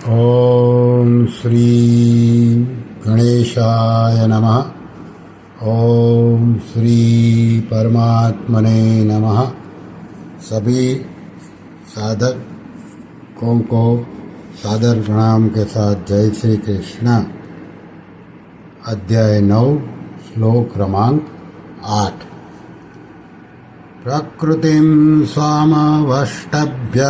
ओम श्री गणेशाय नमः। ओम श्री परमात्मने नमः। सभी साधकों को सादर प्रणाम के साथ जय श्री कृष्ण। अध्याय 9 श्लोक क्रमांक 8। प्रकृतिं स्वामवष्टभ्य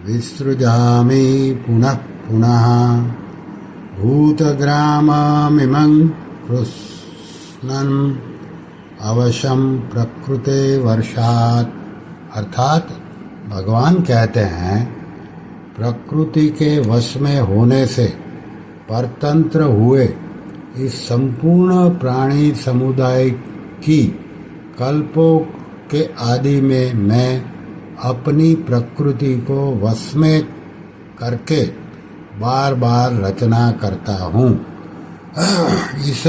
विसृजामि पुनः पुनः भूतग्राममिमं कृष्णन् अवशं प्रकृते वर्षात्। अर्थात भगवान कहते हैं, प्रकृति के वश में होने से परतंत्र हुए इस संपूर्ण प्राणी समुदाय की कल्पों के आदि में मैं अपनी प्रकृति को वश में करके बार बार रचना करता हूँ। इस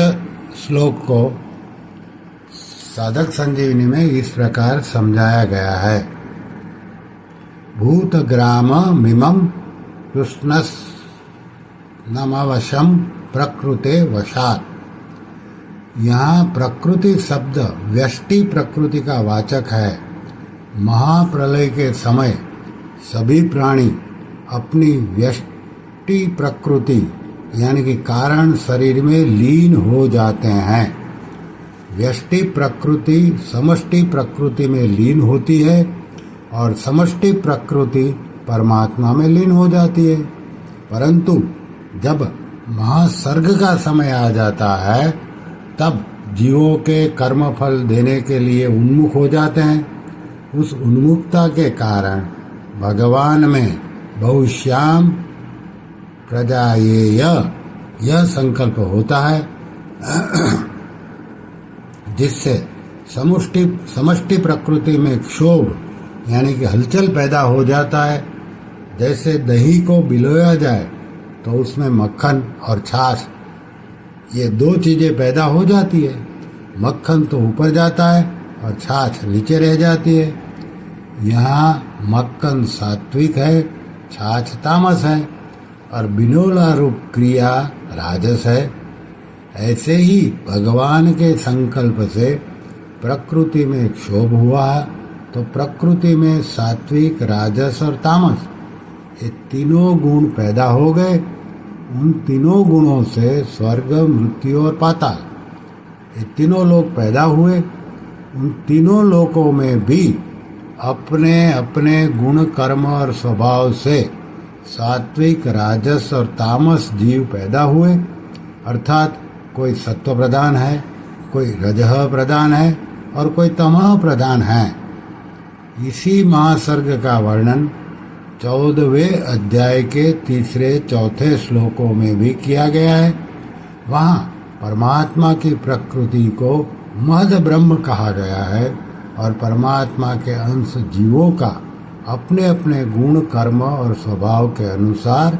श्लोक को साधक संजीवनी में इस प्रकार समझाया गया है। भूतग्राम मिमं कृष्णस् नमवशम प्रकृते वशात्। यहाँ प्रकृति शब्द व्यष्टि प्रकृति का वाचक है। महाप्रलय के समय सभी प्राणी अपनी व्यष्टि प्रकृति यानी कि कारण शरीर में लीन हो जाते हैं। व्यष्टि प्रकृति समष्टि प्रकृति में लीन होती है और समष्टि प्रकृति परमात्मा में लीन हो जाती है। परंतु जब महासर्ग का समय आ जाता है तब जीवों के कर्मफल देने के लिए उन्मुख हो जाते हैं। उस उन्मुखता के कारण भगवान में बहुश्याम प्रजायेय यह संकल्प होता है, जिससे समष्टि प्रकृति में क्षोभ यानी कि हलचल पैदा हो जाता है। जैसे दही को बिलोया जाए तो उसमें मक्खन और छाछ ये दो चीजें पैदा हो जाती है। मक्खन तो ऊपर जाता है और छाछ नीचे रह जाती है। यहाँ मक्खन सात्विक है, छाछ तामस है और बिनोला रूप क्रिया राजस है। ऐसे ही भगवान के संकल्प से प्रकृति में क्षोभ हुआ तो प्रकृति में सात्विक, राजस और तामस ये तीनों गुण पैदा हो गए। उन तीनों गुणों से स्वर्ग, मृत्यु और पाताल ये तीनों लोक पैदा हुए। उन तीनों लोकों में भी अपने अपने गुण, कर्म और स्वभाव से सात्विक, राजस और तामस जीव पैदा हुए। अर्थात कोई सत्व प्रधान है, कोई रजः प्रधान है और कोई तमः प्रधान है। इसी महासर्ग का वर्णन 14वें अध्याय के 3-4 श्लोकों में भी किया गया है। वहाँ परमात्मा की प्रकृति को महद ब्रह्म कहा गया है और परमात्मा के अंश जीवों का अपने अपने गुण, कर्म और स्वभाव के अनुसार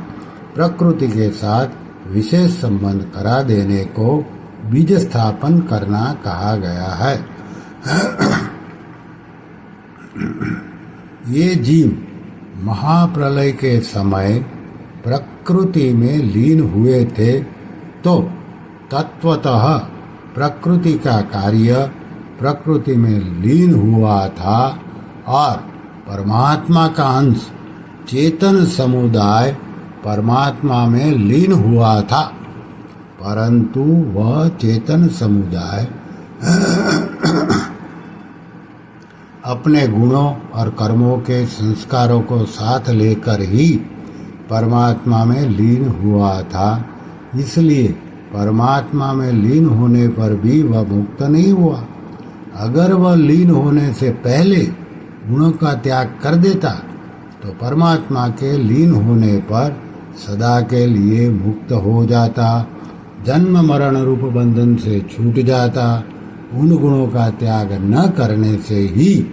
प्रकृति के साथ विशेष संबंध करा देने को बीज स्थापन करना कहा गया है। ये जीव महाप्रलय के समय प्रकृति में लीन हुए थे, तो तत्वतः प्रकृति का कार्य प्रकृति में लीन हुआ था और परमात्मा का अंश चेतन समुदाय परमात्मा में लीन हुआ था। परंतु वह चेतन समुदाय अपने गुणों और कर्मों के संस्कारों को साथ लेकर ही परमात्मा में लीन हुआ था। इसलिए परमात्मा में लीन होने पर भी वह मुक्त नहीं हुआ। अगर वह लीन होने से पहले गुणों का त्याग कर देता तो परमात्मा के लीन होने पर सदा के लिए मुक्त हो जाता, जन्म मरण रूप बंधन से छूट जाता। उन गुणों का त्याग न करने से ही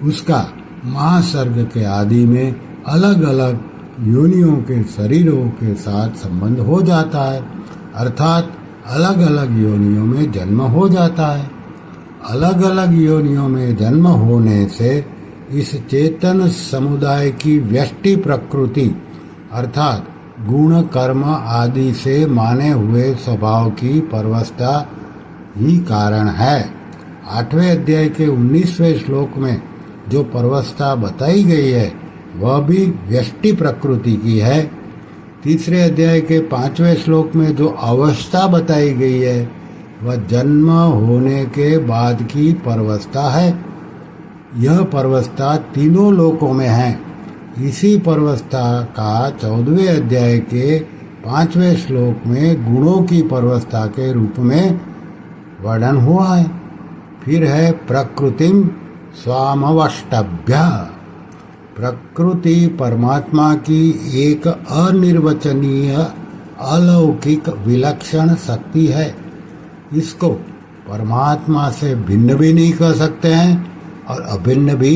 उसका महासर्ग के आदि में अलग अलग योनियों के शरीरों के साथ संबंध हो जाता है। अर्थात अलग अलग योनियों में जन्म हो जाता है। अलग अलग योनियों में जन्म होने से इस चेतन समुदाय की व्यष्टि प्रकृति अर्थात गुण कर्म आदि से माने हुए स्वभाव की परवस्था ही कारण है। 8वें अध्याय के 19वें श्लोक में जो परवस्था बताई गई है वह भी व्यष्टि प्रकृति की है। 3रे अध्याय के 5वें श्लोक में जो अवस्था बताई गई है वह जन्म होने के बाद की परवस्था है। यह परवस्था तीनों लोकों में है। इसी परवस्था का 14वें अध्याय के 5वें श्लोक में गुणों की परवस्था के रूप में वर्णन हुआ है। फिर है प्रकृतिम स्वामवष्टभ्य। प्रकृति परमात्मा की एक अनिर्वचनीय अलौकिक विलक्षण शक्ति है। इसको परमात्मा से भिन्न भी नहीं कह सकते हैं और अभिन्न भी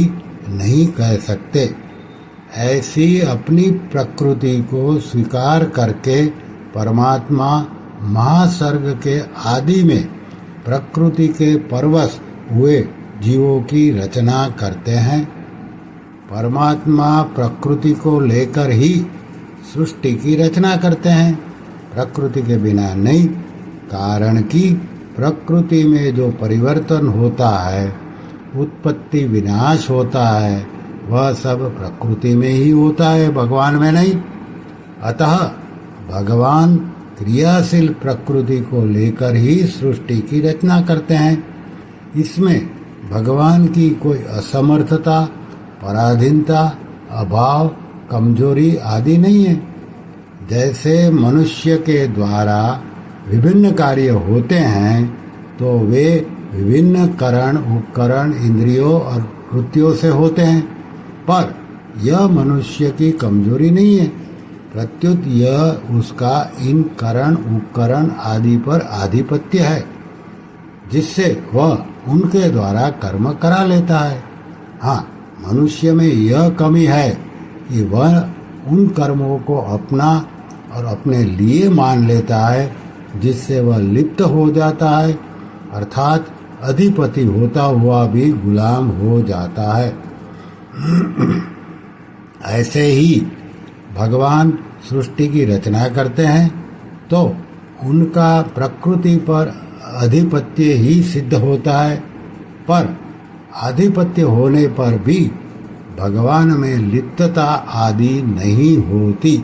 नहीं कह सकते। ऐसी अपनी प्रकृति को स्वीकार करके परमात्मा महासर्ग के आदि में प्रकृति के परवश हुए जीवों की रचना करते हैं। परमात्मा प्रकृति को लेकर ही सृष्टि की रचना करते हैं, प्रकृति के बिना नहीं। कारण कि प्रकृति में जो परिवर्तन होता है, उत्पत्ति विनाश होता है, वह सब प्रकृति में ही होता है, भगवान में नहीं। अतः भगवान क्रियाशील प्रकृति को लेकर ही सृष्टि की रचना करते हैं। इसमें भगवान की कोई असमर्थता, पराधीनता, अभाव, कमजोरी आदि नहीं है। जैसे मनुष्य के द्वारा विभिन्न कार्य होते हैं तो वे विभिन्न करण, उपकरण, इंद्रियों और कृत्यों से होते हैं, पर यह मनुष्य की कमजोरी नहीं है। प्रत्युत यह उसका इन करण, उपकरण आदि पर आधिपत्य है, जिससे वह उनके द्वारा कर्म करा लेता है। हाँ, मनुष्य में यह कमी है कि वह उन कर्मों को अपना और अपने लिए मान लेता है, जिससे वह लिप्त हो जाता है, अर्थात अधिपति होता हुआ भी गुलाम हो जाता है। ऐसे ही भगवान सृष्टि की रचना करते हैं तो उनका प्रकृति पर आधिपत्य ही सिद्ध होता है, पर आधिपत्य होने पर भी भगवान में लिप्तता आदि नहीं होती।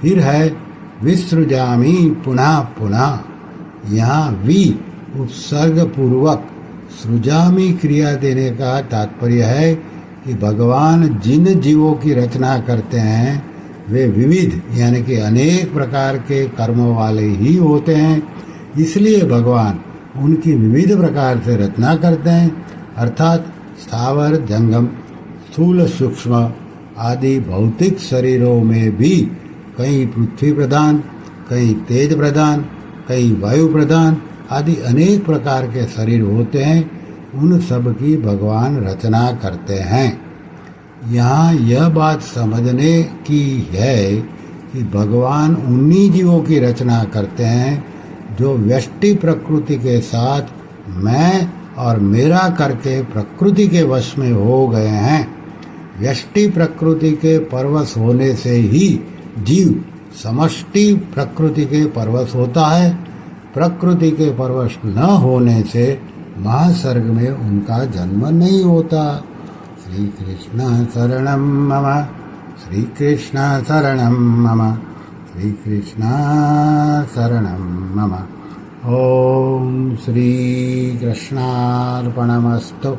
फिर है विसृजामि पुनः पुनः। यहाँ वि उपसर्ग पूर्वक सृजामि क्रिया देने का तात्पर्य है कि भगवान जिन जीवों की रचना करते हैं वे विविध यानी कि अनेक प्रकार के कर्मों वाले ही होते हैं। इसलिए भगवान उनकी विविध प्रकार से रचना करते हैं, अर्थात स्थावर, जंगम, स्थूल, सूक्ष्म आदि भौतिक शरीरों में भी कहीं पृथ्वी प्रधान, कहीं तेज प्रधान, कहीं वायु प्रधान आदि अनेक प्रकार के शरीर होते हैं। उन सब की भगवान रचना करते हैं। यहाँ यह बात समझने की है कि भगवान उन्हीं जीवों की रचना करते हैं जो व्यष्टि प्रकृति के साथ मैं और मेरा करके प्रकृति के वश में हो गए हैं। व्यष्टि प्रकृति के परवश होने से ही जीव समष्टि प्रकृति के परवश होता है। प्रकृति के परवश न होने से महासर्ग में उनका जन्म नहीं होता। श्री कृष्ण शरणं मम, श्री कृष्ण शरणं मम, श्री कृष्ण शरणं मम। ओम श्री कृष्णार्पणमस्तु।